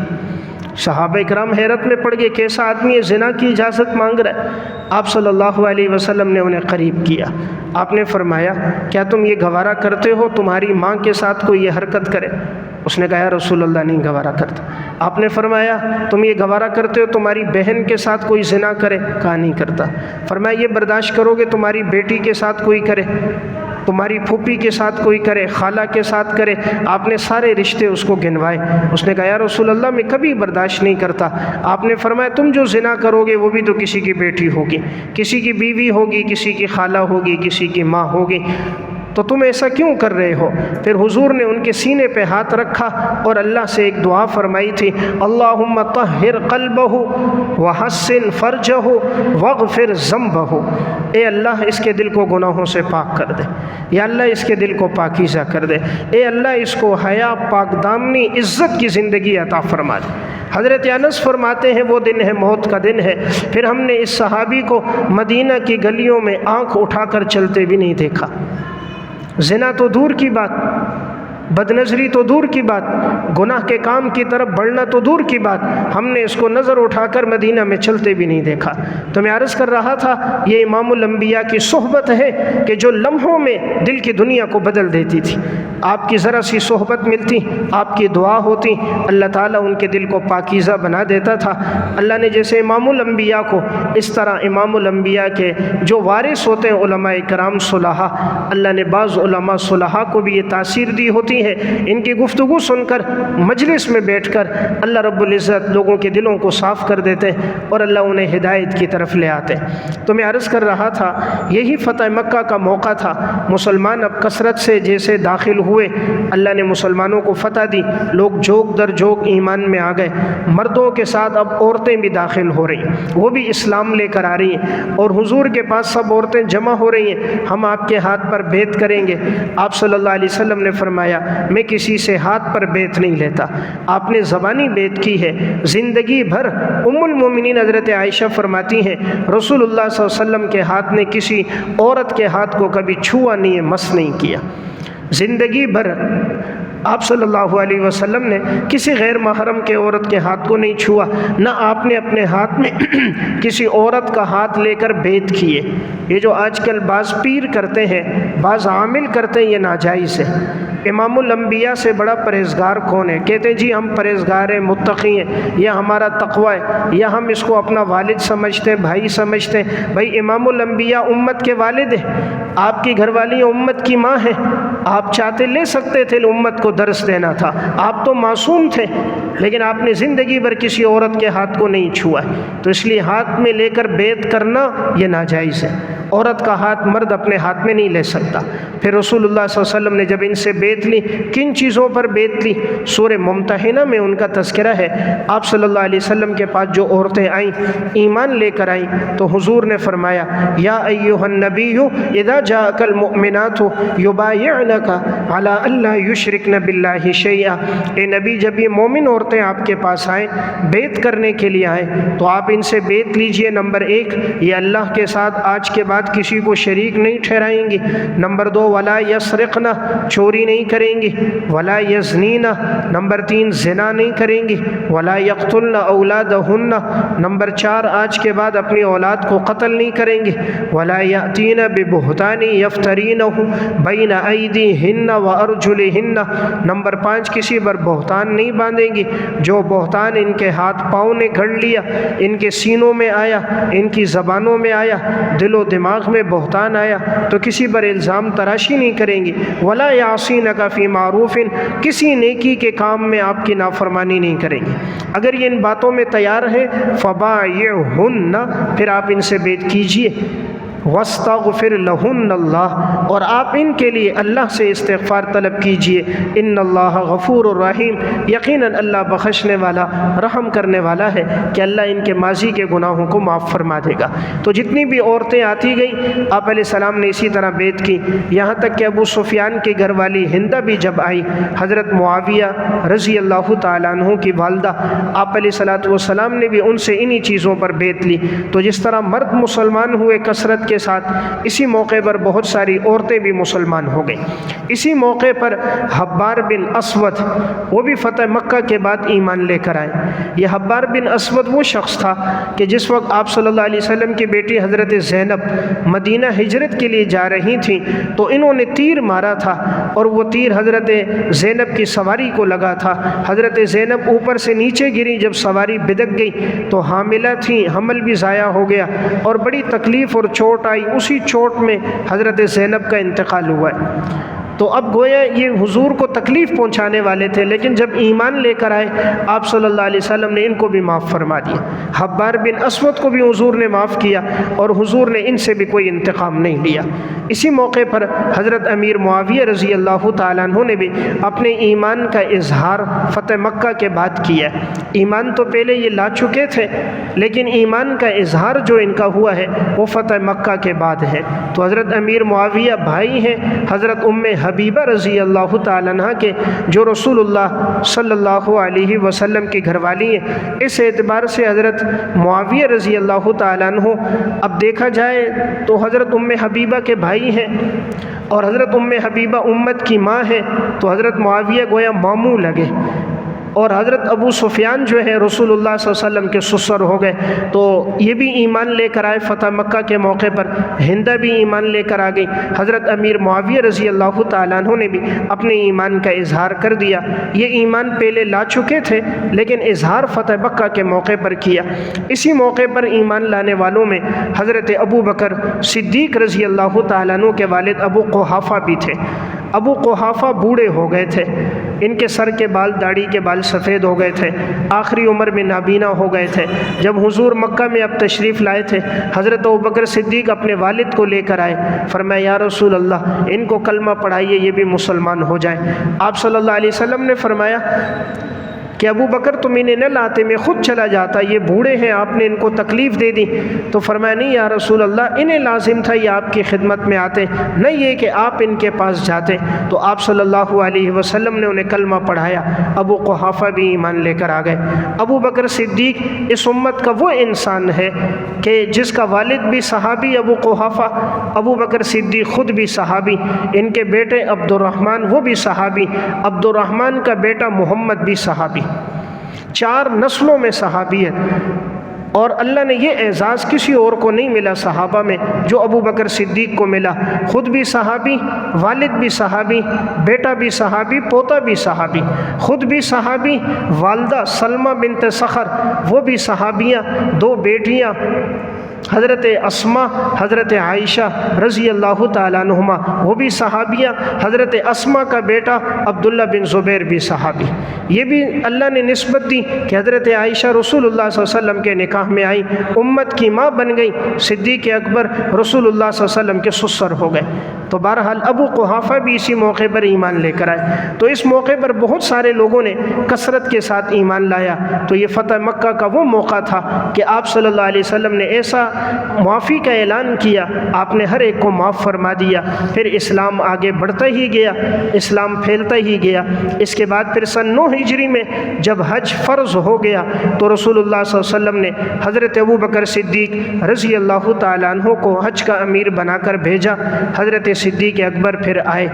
صحابہ کرام حیرت میں پڑ گئے، کیسا آدمی ہے زنا کی اجازت مانگ رہا ہے؟ آپ صلی اللہ علیہ وسلم نے انہیں قریب کیا، آپ نے فرمایا کیا تم یہ گوارا کرتے ہو تمہاری ماں کے ساتھ کوئی یہ حرکت کرے؟ اس نے کہا یا رسول اللہ نہیں گوارا کرتا۔ آپ نے فرمایا تم یہ گوارا کرتے ہو تمہاری بہن کے ساتھ کوئی زنا کرے؟ کہا نہیں کرتا۔ فرمایا یہ برداشت کرو گے تمہاری بیٹی کے ساتھ کوئی کرے، تمہاری پھوپھی کے ساتھ کوئی کرے، خالہ کے ساتھ کرے؟ آپ نے سارے رشتے اس کو گنوائے۔ اس نے کہا یا رسول اللہ میں کبھی برداشت نہیں کرتا۔ آپ نے فرمایا تم جو زنا کرو گے وہ بھی تو کسی کی بیٹی ہوگی، کسی کی بیوی ہوگی، کسی کی خالہ ہوگی، کسی کی ماں ہوگی، تو تم ایسا کیوں کر رہے ہو؟ پھر حضور نے ان کے سینے پہ ہاتھ رکھا اور اللہ سے ایک دعا فرمائی تھی، اللہم طہر قلبہ وحسن فرجہ واغفر ذنبہ۔ اے اللہ اس کے دل کو گناہوں سے پاک کر دے، یا اللہ اس کے دل کو پاکیزہ کر دے، اے اللہ اس کو حیا، پاک دامنی، عزت کی زندگی عطا فرما دے۔ حضرت انس فرماتے ہیں وہ دن ہے موت کا دن ہے، پھر ہم نے اس صحابی کو مدینہ کی گلیوں میں آنکھ اٹھا کر چلتے بھی نہیں دیکھا۔ زنا تو دور کی بات، بد نظری تو دور کی بات، گناہ کے کام کی طرف بڑھنا تو دور کی بات، ہم نے اس کو نظر اٹھا کر مدینہ میں چلتے بھی نہیں دیکھا۔ تو میں عرض کر رہا تھا یہ امام الانبیاء کی صحبت ہے کہ جو لمحوں میں دل کی دنیا کو بدل دیتی تھی۔ آپ کی ذرا سی صحبت ملتی، آپ کی دعا ہوتی، اللہ تعالیٰ ان کے دل کو پاکیزہ بنا دیتا تھا۔ اللہ نے جیسے امام الانبیاء کو، اس طرح امام الانبیاء کے جو وارث ہوتے ہیں علماء کرام صلحاء، اللہ نے بعض علماء صلحاء کو بھی یہ تاثیر دی ہوتی ہے، ان کی گفتگو سن کر مجلس میں بیٹھ کر اللہ رب العزت لوگوں کے دلوں کو صاف کر دیتے ہیں اور اللہ انہیں ہدایت کی طرف لے آتے ہیں۔ تو میں عرض کر رہا تھا یہی فتح مکہ کا موقع تھا، مسلمان اب کثرت سے جیسے داخل ہوئے، اللہ نے مسلمانوں کو فتح دی، لوگ جوگ در جوگ ایمان میں آ گئے، مردوں کے ساتھ اب عورتیں بھی داخل ہو رہی ہیں، وہ بھی اسلام لے کر آ رہی ہیں، اور حضور کے پاس سب عورتیں جمع ہو رہی ہیں، ہم آپ کے ہاتھ پر بیعت کریں گے۔ آپ صلی اللہ علیہ وسلم نے فرمایا میں کسی سے ہاتھ پر بیعت نہیں لیتا۔ آپ نے زبانی بیعت کی ہے، زندگی بھر ام المومنین حضرت عائشہ فرماتی ہیں رسول اللہ صلی اللہ علیہ وسلم کے ہاتھ نے کسی عورت کے ہاتھ کو کبھی چھوا نہیں ہے، مس نہیں کیا۔ زندگی بھر آپ صلی اللہ علیہ وسلم نے کسی غیر محرم کے عورت کے ہاتھ کو نہیں چھوا، نہ آپ نے اپنے ہاتھ میں کسی عورت کا ہاتھ لے کر بیعت کیے۔ یہ جو آج کل بعض پیر کرتے ہیں، بعض عامل کرتے ہیں، یہ ناجائز ہے۔ امام الانبیاء سے بڑا پرہیزگار کون ہے؟ کہتے ہیں جی ہم پرہیزگار ہیں، متقی ہیں، یا ہمارا تقوی ہے، یا ہم اس کو اپنا والد سمجھتے ہیں، بھائی سمجھتے ہیں۔ بھائی امام الانبیاء امت کے والد ہیں، آپ کی گھر والی امت کی ماں ہے، آپ چاہتے لے سکتے تھے، امت کو درس دینا تھا، آپ تو معصوم تھے، لیکن آپ نے زندگی بھر کسی عورت کے ہاتھ کو نہیں چھوا ہے، تو اس لیے ہاتھ میں لے کر بیعت کرنا یہ ناجائز ہے۔ عورت کا ہاتھ مرد اپنے ہاتھ میں نہیں لے سکتا۔ پھر رسول اللہ صلی اللہ علیہ وسلم نے جب ان سے بیعت لی، کن چیزوں پر بیعت لی؟ سورہ ممتحنہ میں ان کا تذکرہ ہے۔ آپ صلی اللہ علیہ وسلم کے پاس جو عورتیں آئیں، ایمان لے کر آئیں، تو حضور نے فرمایا یا ایھا النبی اذا جاءک المؤمنات یبایعنک بایعنک علی اللہ یشرکن باللہ شیئا، اے نبی جب یہ مومن عورتیں آپ کے پاس آئیں، بیعت کرنے کے لیے آئیں، تو آپ ان سے بیعت لیجئے نمبر 1 یہ اللہ کے ساتھ آج کے بعد کسی کو شریک نہیں ٹھہرائیں گی، نمبر 2 ولا یسرقن چوری نہیں کریں گی، ولا یزنین نمبر 3 زنا نہیں کریں گی، ولا یقتلن اولادہن نمبر 4 آج کے بعد اپنی اولاد کو قتل نہیں کریں گی، ولا یاتین ببہتان یفترینہ بین ایدیہن وارجلہن نمبر 5 کسی پر بہتان نہیں باندھیں گی، جو بہتان ان کے ہاتھ پاؤں نے گھڑ لیا، ان کے سینوں میں آیا، ان کی زبانوں میں آیا، دل و دماغ میں بہتان آیا تو کسی پر الزام تراشی نہیں کریں گی، ولا یعصینک فی معروف کسی نیکی کے کام میں آپ کی نافرمانی نہیں کریں گی۔ اگر یہ ان باتوں میں تیار ہیں فبایعہن پھر آپ ان سے بیعت کیجئے، واستغفر لہن اللہ اور آپ ان کے لیے اللہ سے استغفار طلب کیجئے، ان اللہ غفور الرحیم یقیناً اللہ بخشنے والا رحم کرنے والا ہے کہ اللہ ان کے ماضی کے گناہوں کو معاف فرما دے گا۔ تو جتنی بھی عورتیں آتی گئیں آپ علیہ السلام نے اسی طرح بیعت کی، یہاں تک کہ ابو سفیان کے گھر والی ہندہ بھی جب آئی، حضرت معاویہ رضی اللہ تعالیٰ عنہ کی والدہ، آپ علیہ السلام نے بھی ان سے انہی چیزوں پر بیعت لی۔ تو جس طرح مرد مسلمان ہوئے کثرت کے ساتھ، اسی موقع پر بہت ساری عورتیں بھی مسلمان ہو گئیں۔ اسی موقع پر حبار بن اسود وہ بھی فتح مکہ کے بعد ایمان لے کر آئے۔ یہ حبار بن اسود وہ شخص تھا کہ جس وقت آپ صلی اللہ علیہ وسلم کی بیٹی حضرت زینب مدینہ ہجرت کے لیے جا رہی تھیں تو انہوں نے تیر مارا تھا اور وہ تیر حضرت زینب کی سواری کو لگا تھا۔ حضرت زینب اوپر سے نیچے گری، جب سواری بدک گئی تو حاملہ تھیں، حمل بھی ضائع ہو گیا اور بڑی تکلیف اور چوٹ آئی، اسی چوٹ میں حضرت زینب کا انتقال ہوا ہے۔ تو اب گویا یہ حضور کو تکلیف پہنچانے والے تھے، لیکن جب ایمان لے کر آئے آپ صلی اللہ علیہ وسلم نے ان کو بھی معاف فرما دیا۔ حبار بن اسود کو بھی حضور نے معاف کیا اور حضور نے ان سے بھی کوئی انتقام نہیں لیا۔ اسی موقع پر حضرت امیر معاویہ رضی اللہ تعالیٰ عنہ نے بھی اپنے ایمان کا اظہار فتح مکہ کے بعد کیا۔ ایمان تو پہلے یہ لا چکے تھے، لیکن ایمان کا اظہار جو ان کا ہوا ہے وہ فتح مکہ کے بعد ہے۔ تو حضرت امیر معاویہ بھائی ہیں حضرت ام حبیبہ رضی اللہ تعالیٰ عنہ کے، جو رسول اللہ صلی اللہ علیہ وسلم کی گھر والی ہیں۔ اس اعتبار سے حضرت معاویہ رضی اللہ تعالیٰ عنہ اب دیکھا جائے تو حضرت ام حبیبہ کے بھائی ہیں اور حضرت ام حبیبہ امت کی ماں ہے، تو حضرت معاویہ گویا ماموں لگے، اور حضرت ابو سفیان جو ہے رسول اللہ صلی اللہ علیہ وسلم کے سسر ہو گئے۔ تو یہ بھی ایمان لے کر آئے فتح مکہ کے موقع پر، ہندہ بھی ایمان لے کر آ گئی۔ حضرت امیر معاویہ رضی اللہ تعالیٰ عنہ نے بھی اپنے ایمان کا اظہار کر دیا۔ یہ ایمان پہلے لا چکے تھے لیکن اظہار فتح مکہ کے موقع پر کیا۔ اسی موقع پر ایمان لانے والوں میں حضرت ابو بکر صدیق رضی اللہ تعالیٰ عنہ کے والد ابو قحافہ بھی تھے۔ ابو قحافہ بوڑھے ہو گئے تھے، ان کے سر کے بال، داڑھی کے بال سفید ہو گئے تھے، آخری عمر میں نابینا ہو گئے تھے۔ جب حضور مکہ میں اب تشریف لائے تھے، حضرت ابوبکر صدیق اپنے والد کو لے کر آئے، فرمایا یا رسول اللہ ان کو کلمہ پڑھائیے، یہ بھی مسلمان ہو جائیں۔ آپ صلی اللہ علیہ وسلم نے فرمایا کہ ابو بکر تم انہیں نہ لاتے، میں خود چلا جاتا، یہ بوڑھے ہیں، آپ نے ان کو تکلیف دے دی۔ تو فرمایا نہیں یا رسول اللہ، انہیں لازم تھا یہ آپ کی خدمت میں آتے، نہ یہ کہ آپ ان کے پاس جاتے۔ تو آپ صلی اللہ علیہ وسلم نے انہیں کلمہ پڑھایا، ابو قحافہ بھی ایمان لے کر آ گئے۔ ابو بکر صدیق اس امت کا وہ انسان ہے کہ جس کا والد بھی صحابی ابو قحافہ، ابو بکر صدیق خود بھی صحابی، ان کے بیٹے عبد الرحمن وہ بھی صحابی، عبد الرحمن کا بیٹا محمد بھی صحابی، 4 نسلوں میں صحابیت۔ اور اللہ نے یہ اعزاز کسی اور کو نہیں ملا صحابہ میں جو ابو بکر صدیق کو ملا، خود بھی صحابی، والد بھی صحابی، بیٹا بھی صحابی، پوتا بھی صحابی، خود بھی صحابی، والدہ سلمہ بنت صخر وہ بھی صحابیاں، 2 بیٹیاں حضرت اسماء حضرت عائشہ رضی اللہ تعالیٰ عنہما وہ بھی صحابیاں، حضرت اسماء کا بیٹا عبداللہ بن زبیر بھی صحابی۔ یہ بھی اللہ نے نسبت دی کہ حضرت عائشہ رسول اللہ صلی اللہ علیہ وسلم کے نکاح میں آئی، امت کی ماں بن گئی، صدیق اکبر رسول اللہ صلی اللہ علیہ وسلم کے سسر ہو گئے۔ تو بہرحال ابو قحافہ بھی اسی موقع پر ایمان لے کر آئے۔ تو اس موقع پر بہت سارے لوگوں نے کثرت کے ساتھ ایمان لایا۔ تو یہ فتح مکہ کا وہ موقع تھا کہ آپ صلی اللہ علیہ وسلم نے ایسا ایسا معافی کا اعلان کیا، آپ نے ہر ایک کو معاف فرما دیا۔ پھر اسلام آگے بڑھتا ہی گیا، اسلام پھیلتا ہی گیا۔ اس کے بعد پھر سن 9 ہجری میں جب حج فرض ہو گیا تو رسول اللہ صلی اللہ علیہ وسلم نے حضرت ابوبکر صدیق رضی اللہ تعالیٰ عنہ کو حج کا امیر بنا کر بھیجا۔ حضرت صدیق اکبر پھر آئے۔